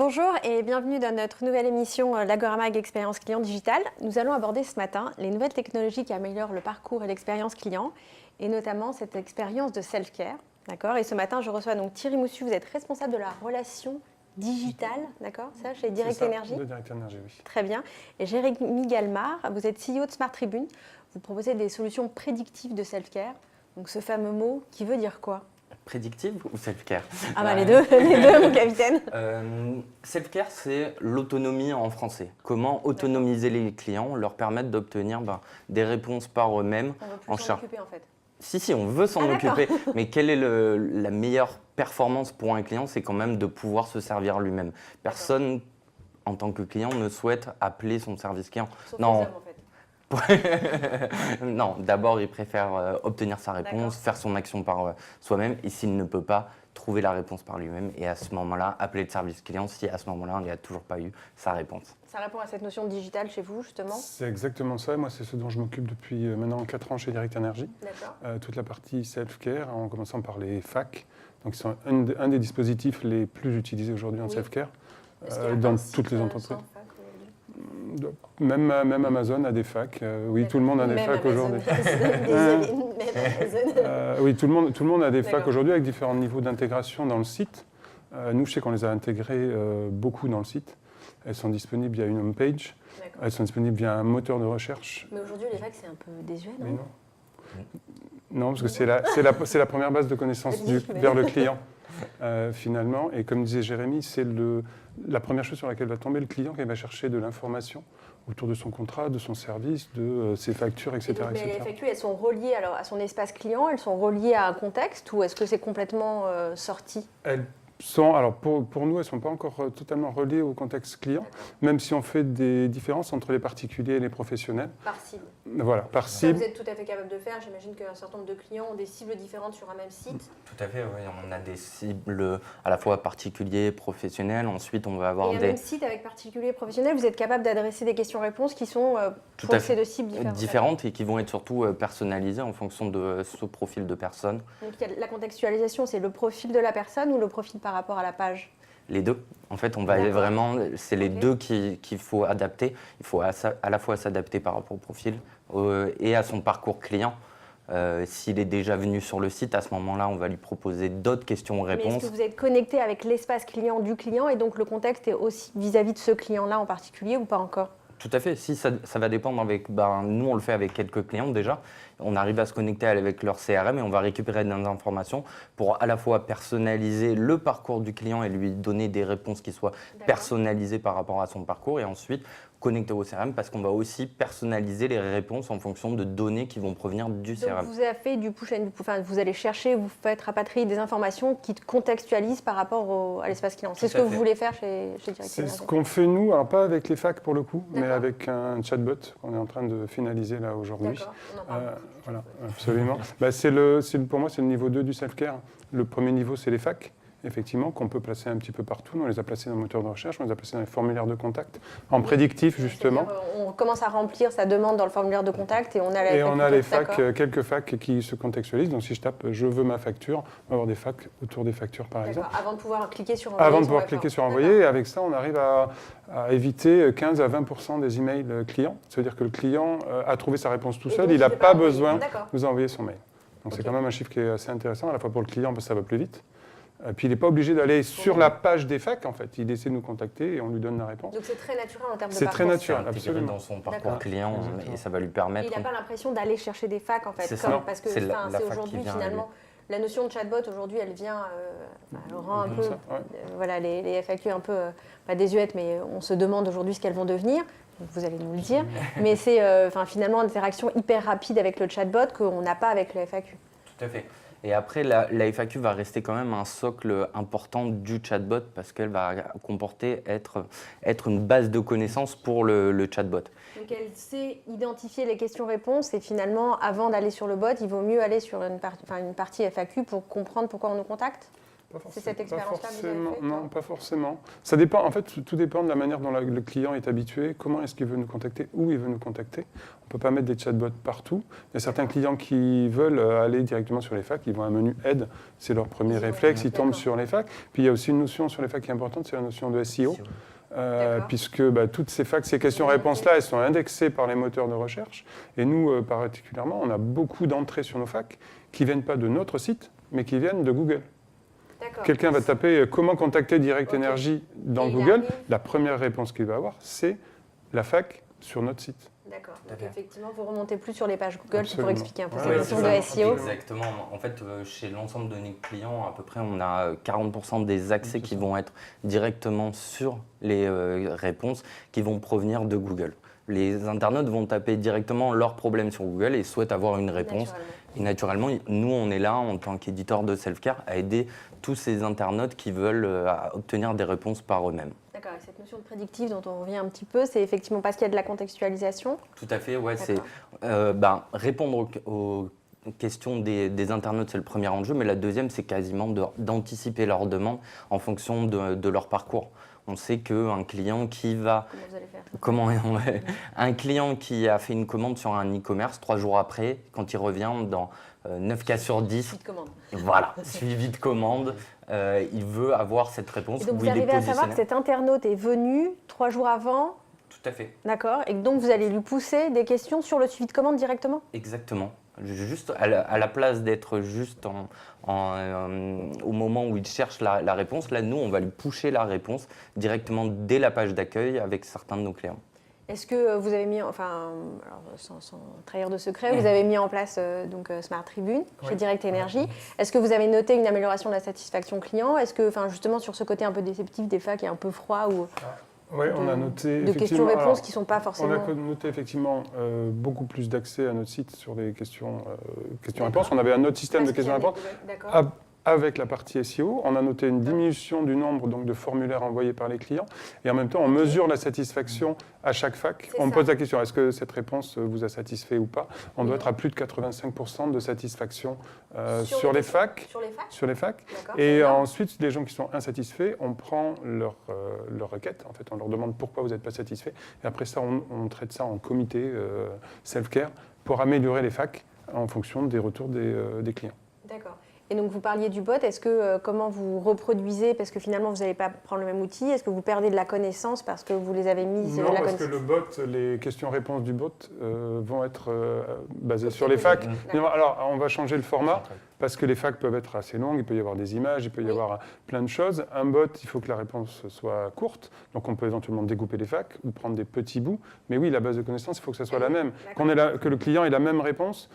Bonjour et bienvenue dans notre nouvelle émission l'Agorama Expérience Client Digitale. Nous allons aborder ce matin les nouvelles technologies qui améliorent le parcours et l'expérience client et notamment cette expérience de self-care. D'accord. Et ce matin, je reçois donc Thierry Moussu, vous êtes responsable de la relation digitale, d'accord, ça, chez Direct Energy. De Direct Energy, oui. Très bien. Et Jérémy Galmard, vous êtes CEO de Smart Tribune. Vous proposez des solutions prédictives de self-care. Donc ce fameux mot qui veut dire quoi? Prédictive ou self-care? Ah bah les deux, mon capitaine. Self-care, c'est l'autonomie en français. Comment autonomiser les clients, leur permettre d'obtenir des réponses par eux-mêmes. On veut plus s'en occuper en fait. Si, on veut s'en occuper, mais quelle est la meilleure performance pour un client? C'est quand même de pouvoir se servir lui-même. Personne, en tant que client, ne souhaite appeler son service client. Sauf les hommes, en fait. Non, d'abord, il préfère obtenir sa réponse, faire son action par soi-même, et s'il ne peut pas, trouver la réponse par lui-même, et à ce moment-là, appeler le service client si à ce moment-là, il n'y a toujours pas eu sa réponse. Ça répond à cette notion digitale chez vous, justement? C'est exactement ça. Moi, c'est ce dont je m'occupe depuis maintenant 4 ans chez Direct Energy. Toute la partie self-care, en commençant par les FAQ, donc c'est un des dispositifs les plus utilisés aujourd'hui en self-care dans toutes les entreprises. Même Amazon a des facs. Oui, tout le monde a des facs aujourd'hui. Oui, tout le monde a des facs aujourd'hui avec différents niveaux d'intégration dans le site. Nous, je sais qu'on les a intégrés beaucoup dans le site. Elles sont disponibles via une home page. Elles sont disponibles via un moteur de recherche. Mais aujourd'hui, les facs, c'est un peu désuet, non? Mais non, parce que c'est la première base de connaissance vers le client. Finalement, et comme disait Jérémy, c'est la première chose sur laquelle va tomber le client quand il va chercher de l'information autour de son contrat, de son service, de ses factures, etc. Mais les factures, elles sont reliées alors, à son espace client, elles sont reliées à un contexte ou est-ce que c'est complètement sorti? Alors pour nous, elles ne sont pas encore totalement reliées au contexte client, même si on fait des différences entre les particuliers et les professionnels. Par cible. Voilà, par cible. Vous êtes tout à fait capable de faire. J'imagine qu'un certain nombre de clients ont des cibles différentes sur un même site. Tout à fait, oui. On a des cibles à la fois particuliers, professionnels. Ensuite, on va avoir et un même site avec particuliers et professionnels, vous êtes capable d'adresser des questions-réponses qui sont pour ces deux cibles différentes. Et qui vont être surtout personnalisées en fonction de ce profil de personne. Donc la contextualisation, c'est le profil de la personne ou le profil par rapport à la page? Les deux. En fait, on va vraiment, c'est les deux qu'il faut adapter. Il faut à la fois s'adapter par rapport au profil et à son parcours client. S'il est déjà venu sur le site, à ce moment-là, on va lui proposer d'autres questions-réponses. Mais est-ce que vous êtes connecté avec l'espace client du client et donc le contexte est aussi vis-à-vis de ce client-là en particulier ou pas encore? Tout à fait. Si, ça va dépendre avec. Nous, on le fait avec quelques clients déjà. On arrive à se connecter avec leur CRM et on va récupérer des informations pour à la fois personnaliser le parcours du client et lui donner des réponses qui soient personnalisées par rapport à son parcours et ensuite connecter au CRM parce qu'on va aussi personnaliser les réponses en fonction de données qui vont provenir du CRM. Donc vous avez fait du push and pull, vous allez chercher, vous faites rapatrier des informations qui contextualisent par rapport à l'espace client. C'est ce que vous voulez faire chez Direct Energy? C'est ce qu'on fait nous, alors pas avec les facs pour le coup, mais avec un chatbot qu'on est en train de finaliser là aujourd'hui. D'accord, on en parle. Voilà, absolument. Pour moi, c'est le niveau 2 du self-care. Le premier niveau, c'est les facs, effectivement, qu'on peut placer un petit peu partout. On les a placés dans le moteur de recherche, on les a placés dans les formulaires de contact, en prédictif, justement. On commence à remplir sa demande dans le formulaire de contact et on a les facs, quelques facs qui se contextualisent. Donc, si je tape « je veux ma facture », on va avoir des facs autour des factures, par exemple. Avant de pouvoir cliquer sur « envoyer ». Avant de pouvoir cliquer sur « envoyer », et avec ça, on arrive à éviter 15 à 20% des emails clients. Ça veut dire que le client a trouvé sa réponse tout seul, il n'a pas besoin de vous envoyer son mail. Donc, c'est quand même un chiffre qui est assez intéressant, à la fois pour le client, parce que ça va plus vite. Puis il n'est pas obligé d'aller sur la page des facs, en fait. Il essaie de nous contacter et on lui donne la réponse. Donc c'est très naturel en termes de parcours. C'est très naturel, absolument. Dans son parcours client et ça va lui permettre... Il n'a pas l'impression d'aller chercher des facs, en fait. Parce que c'est aujourd'hui, finalement, la notion de chatbot, aujourd'hui, elle vient... elle rend un peu... voilà, les FAQ un peu... pas désuètes, mais on se demande aujourd'hui ce qu'elles vont devenir. Vous allez nous le dire. Mais c'est finalement une interaction hyper rapide avec le chatbot qu'on n'a pas avec le FAQ. Tout à fait. Et après, la FAQ va rester quand même un socle important du chatbot parce qu'elle va comporter, être une base de connaissances pour le chatbot. Donc elle sait identifier les questions-réponses et finalement, avant d'aller sur le bot, il vaut mieux aller sur une partie FAQ pour comprendre pourquoi on nous contacte? C'est cette expérience-là que vous avez faite? Non, pas forcément. Ça dépend, en fait, tout dépend de la manière dont le client est habitué, comment est-ce qu'il veut nous contacter, où il veut nous contacter. On ne peut pas mettre des chatbots partout. Il y a certains clients qui veulent aller directement sur les facs, ils vont à un menu aide, c'est leur premier réflexe, ils tombent sur les facs. Puis il y a aussi une notion sur les facs qui est importante, c'est la notion de SEO. Puisque toutes ces facs, ces questions-réponses-là, elles sont indexées par les moteurs de recherche. Et nous, particulièrement, on a beaucoup d'entrées sur nos facs qui ne viennent pas de notre site, mais qui viennent de Google. Quelqu'un va taper « Comment contacter Direct Energy » dans Google. La première réponse qu'il va avoir, c'est la fac sur notre site. D'accord. Donc effectivement, vous remontez plus sur les pages Google pour expliquer un peu cette notion de SEO. Exactement. En fait, chez l'ensemble de nos clients, à peu près, on a 40% des accès qui vont être directement sur les réponses qui vont provenir de Google. Les internautes vont taper directement leurs problèmes sur Google et souhaitent avoir une réponse. Et naturellement, nous, on est là, en tant qu'éditeur de Selfcare, à aider tous ces internautes qui veulent obtenir des réponses par eux-mêmes. D'accord, et cette notion de prédictive dont on revient un petit peu, c'est effectivement parce qu'il y a de la contextualisation? Tout à fait, ouais. C'est répondre aux questions des internautes, c'est le premier enjeu, mais la deuxième, c'est quasiment d'anticiper leurs demandes en fonction de leur parcours. On sait qu'un client qui va... Comment vous allez faire? Un client qui a fait une commande sur un e-commerce, 3 jours après, quand il revient dans 9 cas sur 10... Suivi de commande. Voilà, suivi de commande. Il veut avoir cette réponse. Et donc vous arrivez à savoir que cet internaute est venu 3 jours avant? Tout à fait. D'accord. Et donc vous allez lui pousser des questions sur le suivi de commande directement? Exactement. Juste à la place d'être juste au moment où il cherche la réponse, là, nous, on va lui pusher la réponse directement dès la page d'accueil avec certains de nos clients. Est-ce que vous avez mis, enfin, alors, sans trahir de secret, vous avez mis en place Smart Tribune chez Direct Energy. Est-ce que vous avez noté une amélioration de la satisfaction client? Est-ce que, justement, sur ce côté un peu déceptif des facs et un peu froid ou Oui, on a noté de questions-réponses qui ne sont pas forcément... On a noté effectivement beaucoup plus d'accès à notre site sur les questions-réponses. On avait un autre système de questions-réponses. Avec la partie SEO, on a noté une diminution du nombre de formulaires envoyés par les clients. Et en même temps, on mesure la satisfaction à chaque fac. On pose la question, est-ce que cette réponse vous a satisfait ou pas? On doit être à plus de 85% de satisfaction sur les facs. Sur les facs. Et ensuite, les gens qui sont insatisfaits, on prend leur requête. En fait, on leur demande pourquoi vous n'êtes pas satisfait. Et après ça, on traite ça en comité self-care pour améliorer les facs en fonction des retours des clients. D'accord. Et donc vous parliez du bot, est-ce que comment vous reproduisez, parce que finalement vous n'allez pas prendre le même outil, est-ce que vous perdez de la connaissance parce que vous les avez mis Non, parce que le bot, les questions-réponses du bot vont être basées sur les facs. Alors on va changer le format parce que les facs peuvent être assez longues, il peut y avoir des images, il peut y avoir plein de choses. Un bot, il faut que la réponse soit courte, donc on peut éventuellement découper les facs ou prendre des petits bouts. Mais oui, la base de connaissances, il faut que ça soit la même. Que le client ait la même réponse,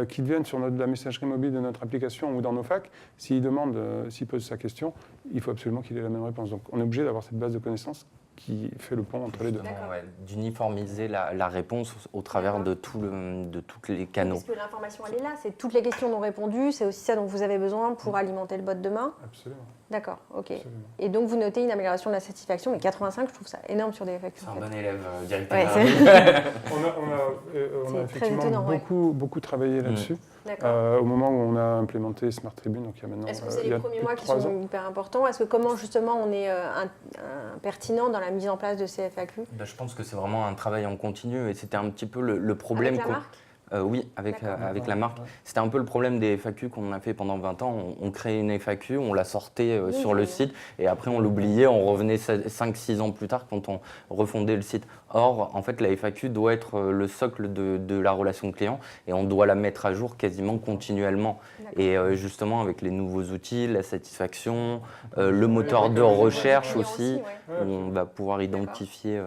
qu'il vienne sur la messagerie mobile de notre application ou dans nos facs, s'il demande, s'il pose sa question, il faut absolument qu'il ait la même réponse. Donc on est obligé d'avoir cette base de connaissances qui fait le pont entre les deux. D'uniformiser la réponse au travers de tous les canaux. Parce que l'information, elle est là, c'est toutes les questions non répondues, c'est aussi ça dont vous avez besoin pour alimenter le bot demain. Absolument. D'accord, ok. Absolument. Et donc vous notez une amélioration de la satisfaction, mais 85, je trouve ça énorme sur des FAQ. C'est un bon élève, directement. On a effectivement beaucoup travaillé là-dessus. Au moment où on a implémenté Smart Tribune, donc il y a maintenant. Est-ce que c'est les premiers mois qui sont hyper importants? Est-ce que comment justement on est pertinent dans la mise en place de ces FAQ? Je pense que c'est vraiment un travail en continu et c'était un petit peu le problème. Avec la marque? Oui, avec la marque. C'était un peu le problème des FAQ qu'on a fait pendant 20 ans. On créait une FAQ, on la sortait sur le site et après on l'oubliait, on revenait 5-6 ans plus tard quand on refondait le site. Or, en fait, la FAQ doit être le socle de la relation client et on doit la mettre à jour quasiment continuellement. Et justement, avec les nouveaux outils, la satisfaction, le moteur de recherche aussi, où on va pouvoir identifier...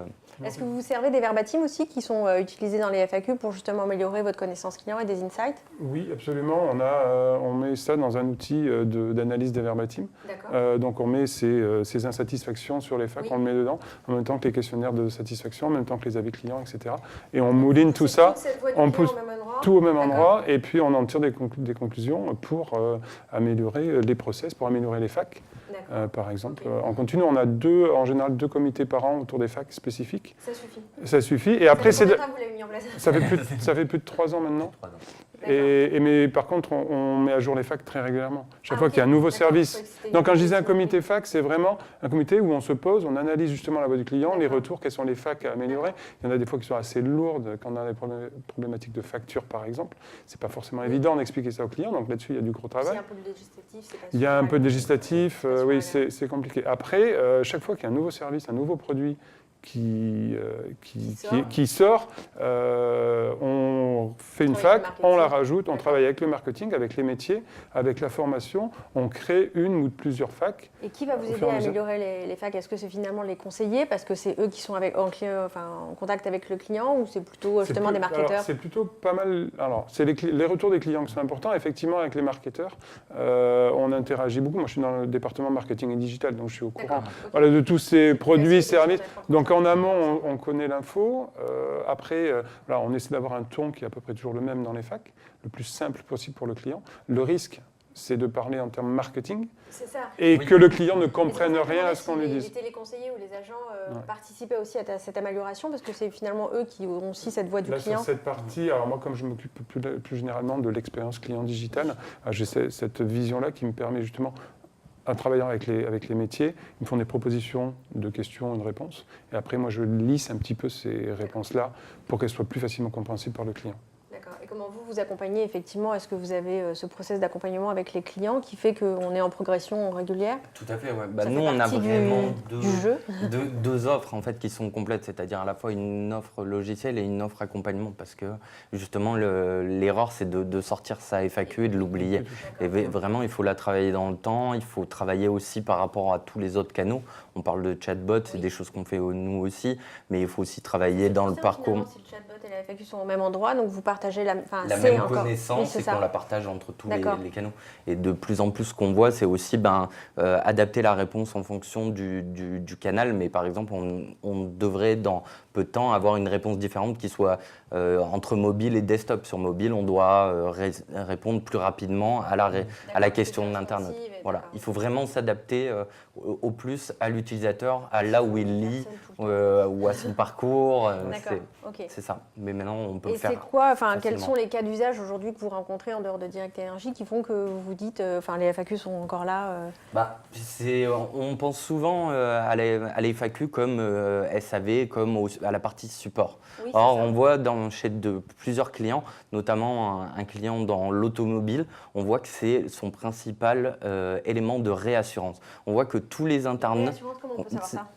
Est-ce que vous vous servez des verbatims aussi qui sont utilisés dans les FAQ pour justement améliorer votre connaissance client et des insights? Oui, absolument. On met ça dans un outil d'analyse des verbatims. Donc on met ces insatisfactions sur les facs, on le met dedans, en même temps que les questionnaires de satisfaction, en même temps que les avis clients, etc. Et on mouline tout ça, on pousse tout au même endroit, et puis on en tire des conclusions pour améliorer les process, pour améliorer les facs. par exemple. En continu, on a en général 2 comités par an autour des facs spécifiques. Ça suffit. Ça suffit. Et après, ça fait combien de temps vous l'avez mis en place? Ça fait plus de 3 ans maintenant. Mais par contre, on met à jour les facs très régulièrement. Chaque fois qu'il y a un nouveau service. Donc, quand je disais un comité fac, c'est vraiment un comité où on se pose, on analyse justement la voix du client, les retours, quels sont les facs à améliorer. Il y en a des fois qui sont assez lourdes, quand on a des problématiques de facture, par exemple. C'est pas forcément évident d'expliquer ça au client, donc là-dessus, il y a du gros travail. Il y a un peu de législatif, oui, c'est compliqué. Après, chaque fois qu'il y a un nouveau service, un nouveau produit qui sort, on fait une fac, on la rajoute, on travaille avec le marketing, avec les métiers, avec la formation, on crée une ou plusieurs facs. Et qui va vous aider à améliorer les facs? Est-ce que c'est finalement les conseillers, parce que c'est eux qui sont en contact avec le client, ou c'est plutôt justement des marketeurs? C'est plutôt pas mal. Alors, c'est les retours des clients qui sont importants. Effectivement, avec les marketeurs, on interagit beaucoup. Moi, je suis dans le département marketing et digital, donc je suis au courant de tous ces produits, services. Donc, en amont, on connaît l'info. Après, on essaie d'avoir un ton qui est à peu près toujours le même dans les facs, le plus simple possible pour le client. Le risque, c'est de parler en termes marketing et que le client ne comprenne rien à ce qu'on lui dise. Les téléconseillers ou les agents participaient aussi à cette amélioration, parce que c'est finalement eux qui ont aussi cette voix du client. Sur cette partie, alors moi, comme je m'occupe plus généralement de l'expérience client digitale, j'ai cette vision-là qui me permet justement, en travaillant avec les métiers, ils me font des propositions de questions et de réponses. Et après, moi, je lisse un petit peu ces réponses-là pour qu'elles soient plus facilement compréhensibles par le client. D'accord. Et comment vous accompagnez effectivement? Est-ce que vous avez ce process d'accompagnement avec les clients qui fait qu'on est en progression régulière? Tout à fait, ouais. Nous, on a vraiment deux offres en fait, qui sont complètes, c'est-à-dire à la fois une offre logicielle et une offre accompagnement, parce que justement, l'erreur, c'est de sortir sa FAQ et de l'oublier. Et vraiment, il faut la travailler dans le temps, il faut travailler aussi par rapport à tous les autres canaux. On parle de chatbot, c'est des choses qu'on fait nous aussi, mais il faut aussi travailler dans le parcours. Si le chatbot et la FAQ sont au même endroit, donc vous partagez la même connaissance, et qu'on la partage entre tous les canaux. Et de plus en plus, ce qu'on voit, c'est aussi adapter la réponse en fonction du canal. Mais par exemple, on devrait, dans peu de temps, avoir une réponse différente qui soit entre mobile et desktop. Sur mobile, on doit répondre plus rapidement à la question de l'internaute. Voilà. Il faut vraiment s'adapter au plus à l'utilisateur, à là où il lit, ou à son parcours. C'est ça. Mais maintenant, on peut le faire. Et c'est quoi, quels sont les cas d'usage aujourd'hui que vous rencontrez en dehors de Direct Énergie qui font que vous vous dites, les FAQ sont encore là On pense souvent à la FAQ comme SAV, comme à la partie support. Oui, or, on voit chez plusieurs clients, notamment un client dans l'automobile, on voit que c'est son principal élément de réassurance. On voit que tous les internautes, comment on peut savoir ça?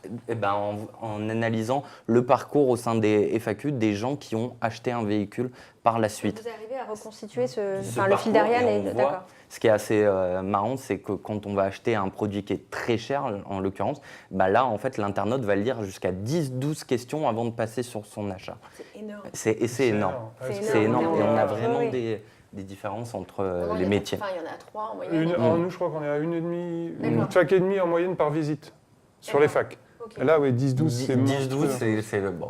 En analysant le parcours au sein des FAQ des gens qui ont acheté un véhicule par la suite. Vous arrivez à reconstituer le fil d'Ariane. D'accord. Ce qui est assez marrant, c'est que quand on va acheter un produit qui est très cher, en l'occurrence, là, en fait, l'internaute va lire jusqu'à 10-12 questions avant de passer sur son achat. C'est énorme. C'est énorme. C'est énorme. Et on a vraiment des différences entre les métiers. Il y en a 3 en moyenne. Nous, je crois qu'on est à 1,5, fac et demi en moyenne par visite sur les facs. Okay. Là, oui, 10-12, c'est 10-12,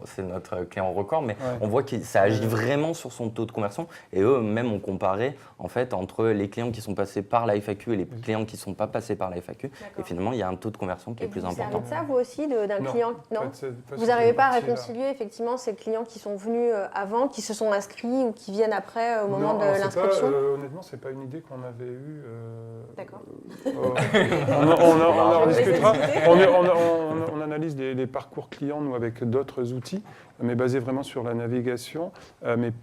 c'est notre client record, mais on voit que ça agit vraiment sur son taux de conversion. Et eux-mêmes ont comparé en fait, entre les clients qui sont passés par la FAQ et les clients qui ne sont pas passés par la FAQ. Et finalement, il y a un taux de conversion qui est plus important. Vous servez de ça, vous aussi, d'un client? Non. Vous n'arrivez pas à réconcilier effectivement ces clients qui sont venus avant, qui se sont inscrits ou qui viennent après au moment de l'inscription? Honnêtement, ce n'est pas une idée qu'on avait eue. D'accord. On en rediscutera. On analyse les parcours clients, nous, avec d'autres outils, mais basés vraiment sur la navigation. Mais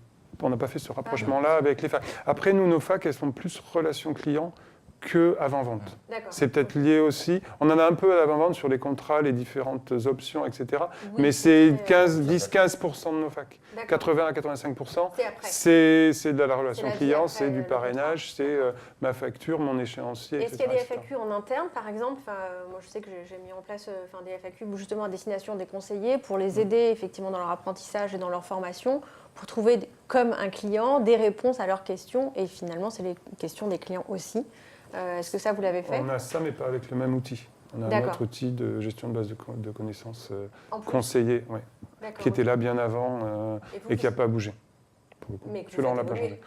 on n'a pas fait ce rapprochement-là avec les facs. Après, nous, nos facs, elles sont plus relations clients que avant-vente. C'est peut-être lié aussi. On en a un peu à l'avant-vente sur les contrats, les différentes options, etc. Oui, mais c'est 10-15% de nos facs. 80 à 85%, c'est de la relation client, c'est du parrainage, c'est ma facture, mon échéancier, etc. Est-ce qu'il y a des FAQ en interne, par exemple? Moi, je sais que j'ai mis en place des FAQ justement à destination des conseillers pour les aider effectivement dans leur apprentissage et dans leur formation, pour trouver, comme un client, des réponses à leurs questions. Et finalement, c'est les questions des clients aussi. Est-ce que ça, vous l'avez fait? On a ça, mais pas avec le même outil. On a un autre outil de gestion de base de connaissances conseillé, qui était là bien avant et qui n'a pas bougé. pour le coup. Mais celui-là, on l'a pas changé.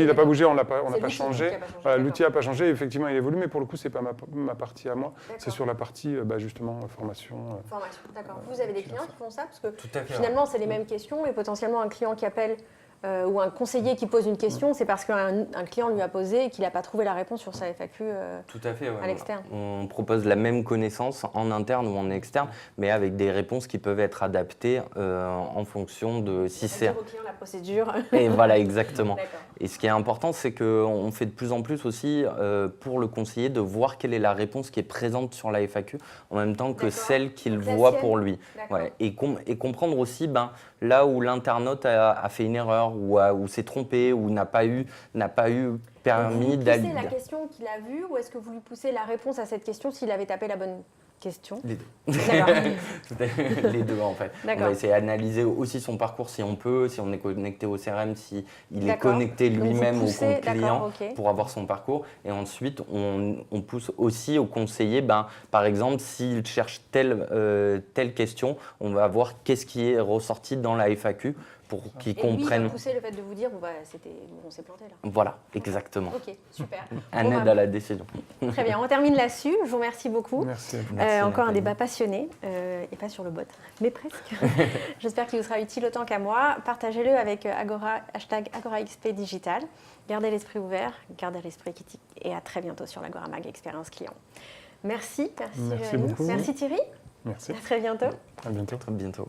Il n'a pas bougé, on n'a pas changé. L'outil n'a pas changé, effectivement, il évolue, mais pour le coup, ce n'est pas ma partie à moi. C'est sur la partie, justement, formation. Formation, d'accord. Vous avez des clients qui font ça? Parce que finalement, c'est les mêmes questions et potentiellement un client qui appelle ou un conseiller qui pose une question, c'est parce qu'un client lui a posé et qu'il n'a pas trouvé la réponse sur sa FAQ Tout à fait, à l'externe. On propose la même connaissance en interne ou en externe, mais avec des réponses qui peuvent être adaptées en fonction de si c'est... Dire au client la procédure. Et voilà, exactement. Et ce qui est important, c'est qu'on fait de plus en plus aussi pour le conseiller de voir quelle est la réponse qui est présente sur la FAQ en même temps que celle qu'il voit pour lui. Ouais. Et comprendre aussi là où l'internaute a fait une erreur ou s'est trompé ou n'a pas eu permis d'aller. Vous lui poussez la question qu'il a vue ou est-ce que vous lui poussez la réponse à cette question s'il avait tapé la bonne question? Les deux. Les deux en fait. On va essayer d'analyser aussi son parcours si on peut, si on est connecté au CRM, s'il est connecté lui-même au compte client pour avoir son parcours. Et ensuite, on pousse aussi au conseiller, par exemple, s'il cherche telle question, on va voir qu'est-ce qui est ressorti dans la FAQ pour qu'ils comprennent. Et lui, pousser le fait de vous dire, on s'est planté là. Voilà, exactement. Ok, super. Un aide à la décision. Très bien, on termine là-dessus. Je vous remercie beaucoup. Merci. Encore un débat passionné, et pas sur le bot, mais presque. J'espère qu'il vous sera utile autant qu'à moi. Partagez-le avec Agora, #AgoraXP Digital. Gardez l'esprit ouvert, gardez l'esprit critique et à très bientôt sur l'Agora Mag Expérience Client. Merci beaucoup. Merci Thierry. Merci. À très bientôt. À bientôt. À très bientôt.